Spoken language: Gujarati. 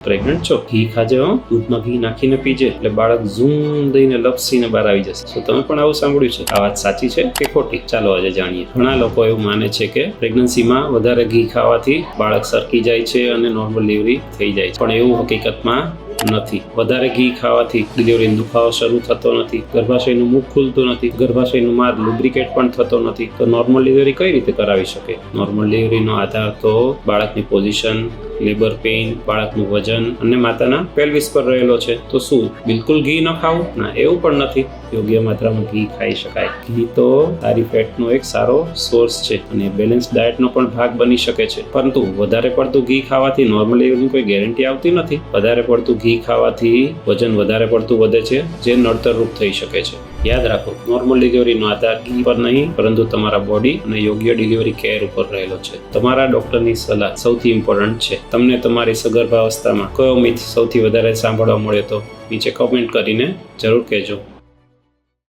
પ્રેગ્નન્ટ છો, ઘી ખાજે હો, દૂધમાં ઘી નાખીને પીજે એટલે બાળક ઝૂમ દઈને લપસીને બહાર આવી જશે. તો તમે પણ આવું સાંભળ્યું છે? આ વાત સાચી છે કે ખોટી? ચાલો આજે જાણીએ. ઘણા લોકો એવું માને છે કે પ્રેગ્નન્સીમાં વધારે ઘી ખાવાથી બાળક સરકી જાય છે અને નોર્મલ ડિલિવરી થઈ જાય છે, પણ એવું હકીકતમાં નથી. વધારે ઘી ખાવાથી ડિલિવરીનો દુખાવો શરૂ થતો નથી, ગર્ભાશયનું મુખ ખુલતું નથી, ગર્ભાશયનું માર્ગ લુબ્રિકેટ પણ થતો નથી. તો નોર્મલ ડિલિવરી કઈ રીતે કરાવી શકે? નોર્મલ ડિલિવરીનો આધાર તો બાળકની પોઝિશન, લેબર પેઇન, બાળકનું વજન અને માતાના પેલ્વિસ પર રહેલો છે. તો શું બિલકુલ ઘી ન ખાવું? ના, એવું પણ નથી. યોગ્ય માત્રામાં ઘી ખાઈ શકાય. ઘી તો સારી ફેટનો એક સારો સોર્સ છે અને બેલેન્સ ડાયટનો પણ ભાગ બની શકે છે, પરંતુ વધારે પડતું ઘી ખાવાથી નોર્મલ ડિલિવરીની કોઈ ગેરંટી આવતી નથી. વધારે પડતું ઘી ખાવાથી વજન વધારે પડતું વધે છે, જે નડતરરૂપ થઈ શકે છે. યાદ રાખો, નોર્મલ ડિલિવરીનો આધાર ઘી પર નહીં, પરંતુ તમારા બોડી અને યોગ્ય ડિલિવરી કેર ઉપર રહેલો છે. તમારા ડોક્ટરની સલાહ સૌથી ઇમ્પોર્ટન્ટ છે. તમને તમારી સગર્ભાવસ્થામાં કયો મિથ સૌથી વધારે સાંભળવા મળ્યો તો નીચે કમેન્ટ કરીને જરૂર કહેજો.